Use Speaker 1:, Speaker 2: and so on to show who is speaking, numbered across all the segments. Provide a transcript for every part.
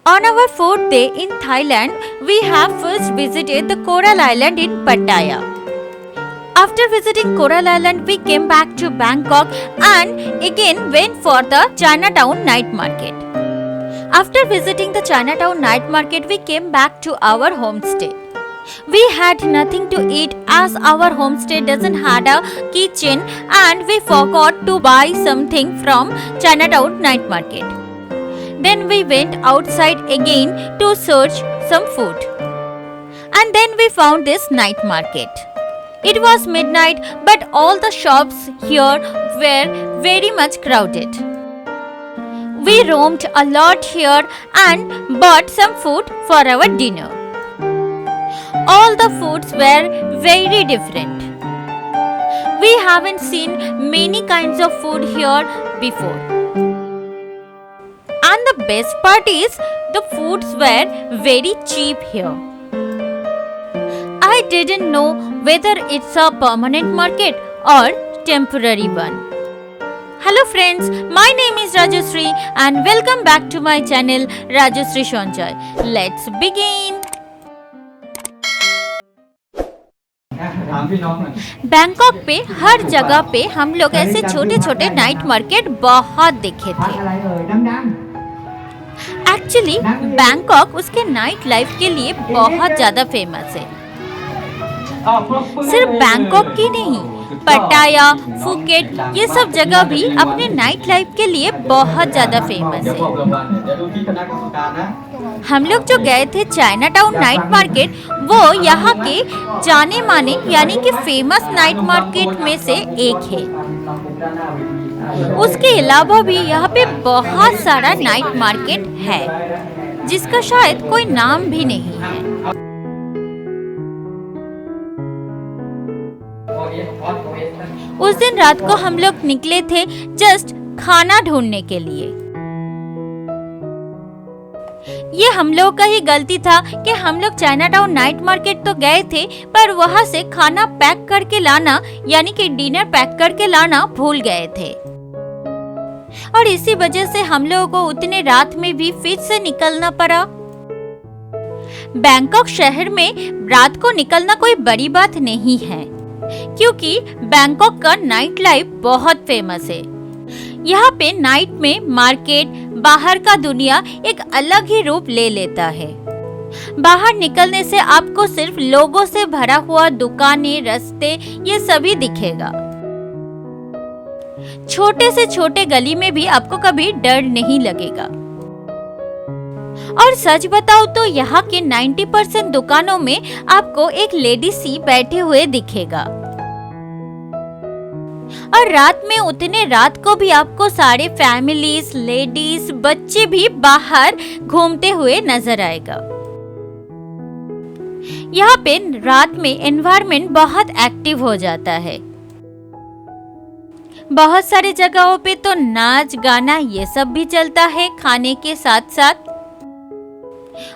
Speaker 1: On our fourth day in Thailand, we have first visited the Coral Island in Pattaya. After visiting Coral Island, we came back to Bangkok and again went for the Chinatown night market. After visiting the Chinatown night market, we came back to our homestay. We had nothing to eat as our homestay doesn't have a kitchen and we forgot to buy something from Chinatown night market. Then we went outside again to search some food. And then we found this night market. It was midnight, but all the shops here were very much crowded. We roamed a lot here and bought some food for our dinner. All the foods were very different. We haven't seen many kinds of food here before. And the best part is the foods were very cheap here. I didn't know whether it's a permanent market or temporary one. Hello friends, my name is Rajashree and welcome back to my channel Rajashree Sonjoy. Let's begin. Bangkok पे हर जगह पे हम लोग ऐसे छोटे छोटे night market बहुत देखे थे। एक्चुअली बैंकॉक उसके नाइट लाइफ के लिए बहुत ज़्यादा फेमस है। सिर्फ बैंकॉक की नहीं, पटाया, फुकेट ये सब जगह भी अपने नाइट लाइफ के लिए बहुत ज़्यादा फेमस है। हम लोग जो गए थे चाइनाटाउन नाइट मार्केट, वो यहाँ के जाने माने यानी कि फेमस नाइट मार्केट में से एक है। उसके अलावा भी यहाँ पे बहुत सारा नाइट मार्केट है जिसका शायद कोई नाम भी नहीं है। उस दिन रात को हम लोग निकले थे जस्ट खाना ढूंढने के लिए। ये हम लोग का ही गलती था कि हम लोग चाइनाटाउन नाइट मार्केट तो गए थे पर वहाँ से खाना पैक करके लाना यानी कि डिनर पैक करके लाना भूल गए थे। और इसी वजह से हम लोगों को उतने रात में भी फिर से निकलना पड़ा। बैंकॉक शहर में रात को निकलना कोई बड़ी बात नहीं है क्योंकि बैंकॉक का नाइट लाइफ बहुत फेमस है। यहाँ पे नाइट में मार्केट, बाहर का दुनिया एक अलग ही रूप ले लेता है। बाहर निकलने से आपको सिर्फ लोगों से भरा हुआ दुकानें, रास्ते ये सभी दिखेगा। छोटे से छोटे गली में भी आपको कभी डर नहीं लगेगा। और सच बताओ तो यहाँ के 90% दुकानों में आपको एक लेडीज ही बैठे हुए दिखेगा। और रात में उतने रात को भी आपको सारे फैमिलीज, लेडीज, बच्चे भी बाहर घूमते हुए नजर आएगा। यहाँ पे रात में एनवायरनमेंट बहुत एक्टिव हो जाता है। बहुत सारे जगहों पे तो नाच गाना ये सब भी चलता है खाने के साथ साथ।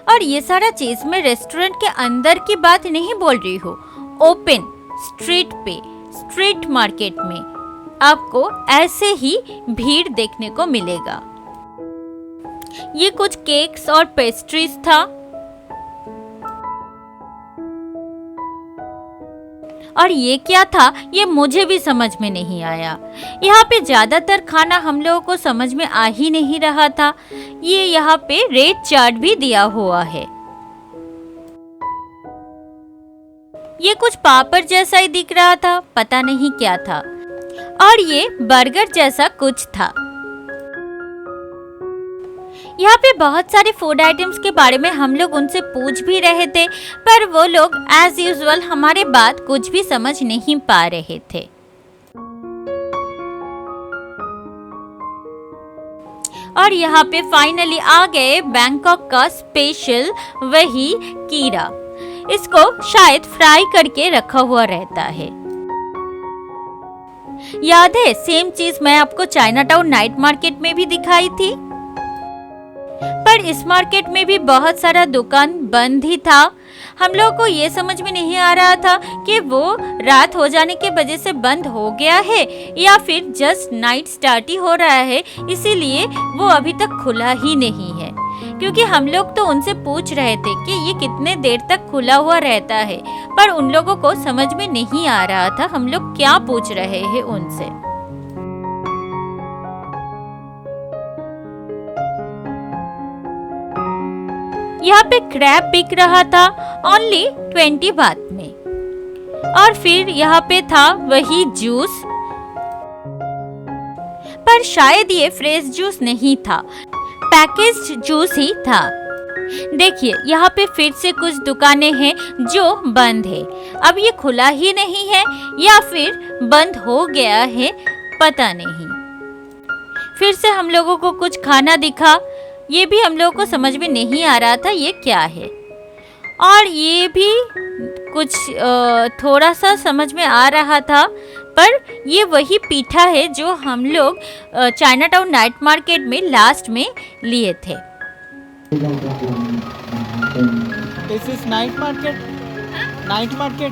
Speaker 1: और ये सारा चीज मैं रेस्टोरेंट के अंदर की बात नहीं बोल रही हूँ, ओपन स्ट्रीट पे, स्ट्रीट मार्केट में आपको ऐसे ही भीड़ देखने को मिलेगा। ये कुछ केक्स और पेस्ट्रीज था। और ये क्या था ये मुझे भी समझ में नहीं आया। यहाँ पे ज्यादातर खाना हम लोगों को समझ में आ ही नहीं रहा था। ये यहाँ पे रेट चार्ट भी दिया हुआ है। ये कुछ पापड़ जैसा ही दिख रहा था, पता नहीं क्या था। और ये बर्गर जैसा कुछ था। यहाँ पे बहुत सारे फूड आइटम्स के बारे में हम लोग उनसे पूछ भी रहे थे पर वो लोग एज यूजुअल हमारे बात कुछ भी समझ नहीं पा रहे थे। और यहाँ पे फाइनली आ गए बैंकॉक का स्पेशल वही कीड़ा। इसको शायद फ्राई करके रखा हुआ रहता है। याद है सेम चीज मैं आपको चाइनाटाउन नाइट मार्केट में भी दिखाई थी। पर इस मार्केट में भी बहुत सारा दुकान बंद ही था। हम लोगों को ये समझ में नहीं आ रहा था कि वो रात हो जाने की वजह से बंद हो गया है या फिर जस्ट नाइट स्टार्ट ही हो रहा है, इसीलिए वो अभी तक खुला ही नहीं है। क्योंकि हम लोग तो उनसे पूछ रहे थे कि ये कितने देर तक खुला हुआ रहता है, पर उन लोगों को समझ में नहीं आ रहा था हम लोग क्या पूछ रहे हैं उनसे। यहाँ पे क्रैब बिक रहा था ओनली 20 बात में, और फिर यहाँ पे था वही जूस, पर शायद ये फ्रेश जूस नहीं था, पैकेज्ड जूस ही था। देखिए यहाँ पे फिर से कुछ दुकानें हैं जो बंद है, अब ये खुला ही नहीं है या फिर बंद हो गया है, पता नहीं। फिर से हम लोगों को कुछ खाना दिखा, ये भी हम लोगों को समझ में नहीं आ रहा था ये क्या है, और ये भी कुछ थोड़ा सा समझ में आ रहा था, पर ये वही पीठा है जो हम लोग चाइना टाउन नाइट मार्केट में लास्ट में लिए थे।
Speaker 2: This is night market. Night market.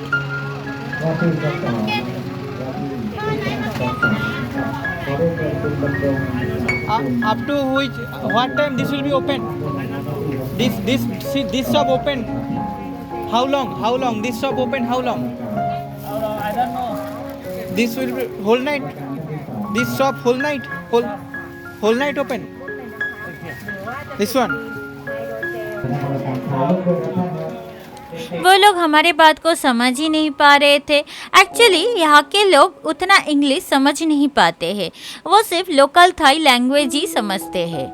Speaker 2: Up to what time this will be open? This shop open. How long? This shop open how long?
Speaker 3: I don't know.
Speaker 2: This will be whole night. This shop whole night. Whole night open. This one.
Speaker 1: वो लोग हमारे बात को समझ ही नहीं पा रहे थे। एक्चुअली यहाँ के लोग उतना इंग्लिश समझ नहीं पाते हैं, वो सिर्फ लोकल थाई लैंग्वेज ही समझते हैं।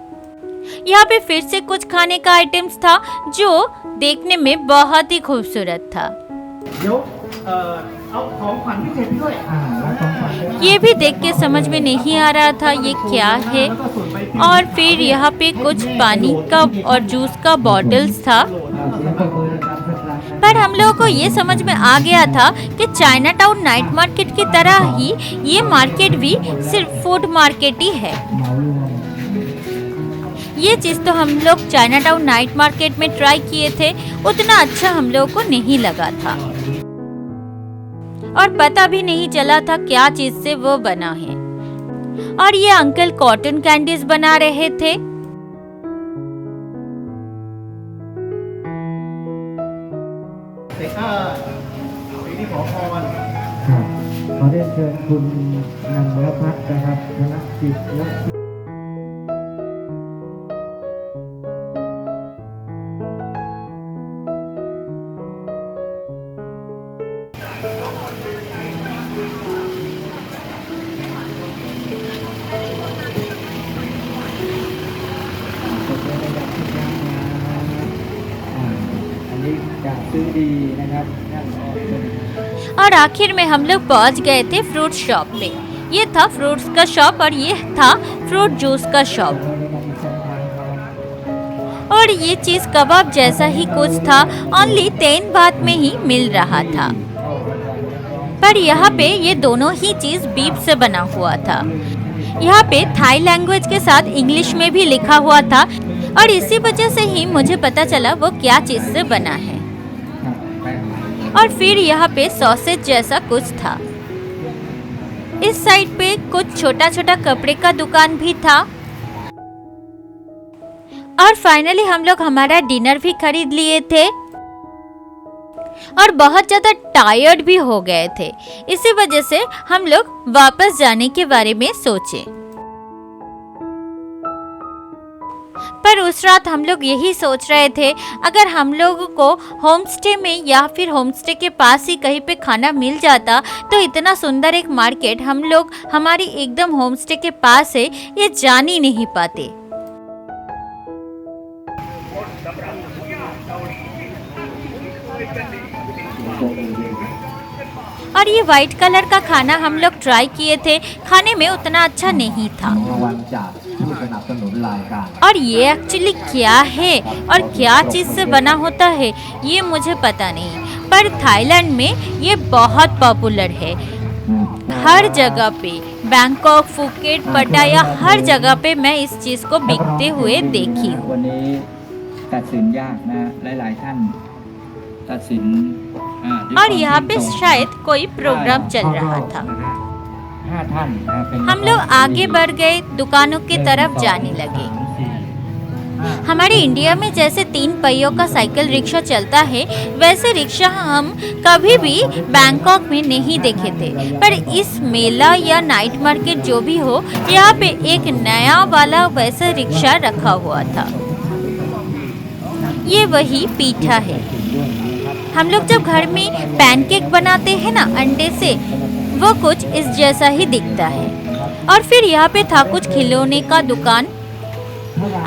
Speaker 1: यहाँ पे फिर से कुछ खाने का आइटम्स था जो देखने में बहुत ही खूबसूरत था। ये भी देख के समझ में नहीं आ रहा था ये क्या है, और फिर यहाँ पे कुछ पानी का और जूस का बॉटल्स था, पर हम लोगों को ये समझ में आ गया था कि चाइना टाउन नाइट मार्केट की तरह ही ये मार्केट भी सिर्फ फूड मार्केट ही है। ये चीज़ तो हम लोग चाइना टाउन नाइट मार्केट में ट्राई किए थे, उतना अच्छा हम लोगों को नहीं लगा था, और पता भी नहीं चला था क्या चीज़ से वो बना है। और ये अंकल कॉटन कैंडीज बना रहे थे।
Speaker 4: ขอเรียนเชิญคุณนันวรพัฒน์นะครับธนจิตและ
Speaker 1: और आखिर में हम लोग पहुंच गए थे फ्रूट शॉप पे। ये था फ्रूट्स का शॉप और ये था फ्रूट जूस का शॉप, और ये चीज़ कबाब जैसा ही कुछ था, ओनली 10 बात में ही मिल रहा था, पर यहाँ पे ये दोनों ही चीज़ बीफ से बना हुआ था। यहाँ पे थाई लैंग्वेज के साथ इंग्लिश में भी लिखा हुआ था, और इसी वजह से ही मुझे पता चला वो क्या चीज़ से बना है। और फिर यहाँ पे सॉसेज जैसा कुछ था। इस साइड पे कुछ छोटा छोटा कपड़े का दुकान भी था, और फाइनली हम लोग हमारा डिनर भी खरीद लिए थे, और बहुत ज़्यादा टायर्ड भी हो गए थे। इसी वजह से हम लोग वापस जाने के बारे में सोचे। पर उस रात हम लोग यही सोच रहे थे, अगर हम लोगों को होम स्टे में या फिर होम स्टे के पास ही कहीं पे खाना मिल जाता तो इतना सुंदर एक मार्केट हम लोग हमारी एकदम होम स्टे के पास है ये जान ही नहीं पाते। और ये वाइट कलर का खाना हम लोग ट्राई किए थे, खाने में उतना अच्छा नहीं था। और ये एक्चुअली क्या है और क्या चीज़ से बना होता है ये मुझे पता नहीं, पर थाईलैंड में ये बहुत पॉपुलर है। हर जगह पे, बैंकॉक, फुकेट, पटाया, हर जगह पे मैं इस चीज़ को बिकते हुए देखी हूँ। और यहाँ पे शायद कोई प्रोग्राम चल रहा था। हम लोग आगे बढ़ गए, दुकानों की तरफ जाने लगे। हमारे इंडिया में जैसे 3 पहियों का साइकिल रिक्शा चलता है, वैसे रिक्शा हम कभी भी बैंकॉक में नहीं देखे थे। पर इस मेला या नाइट मार्केट जो भी हो, यहाँ पे एक नया वाला वैसा रिक्शा रखा हुआ था। ये वही पीठा है। हम लोग जब घर में पैनकेक बनाते हैं ना अंडे से, वो कुछ इस जैसा ही दिखता है। और फिर यहाँ पे था कुछ खिलौने का दुकान।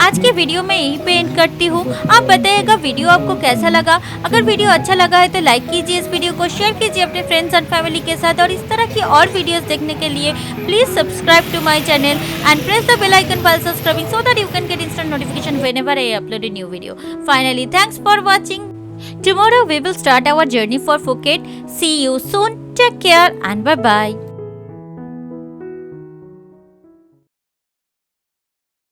Speaker 1: आज के वीडियो में यहीं पे एंड करती हूँ। आप बताइएगा वीडियो आपको कैसा लगा। अगर वीडियो अच्छा लगा है तो लाइक कीजिए, इस वीडियो को शेयर कीजिए अपने फ्रेंड्स एंड फैमिली के साथ। और इस तरह की और वीडियोस देखने के लिए please subscribe to my channel and press the bell icon while subscribing so that you can get instant notification whenever I upload a new video. Finally, thanks for watching. Tomorrow we will start our journey for Phuket. See you soon. Take care and bye bye.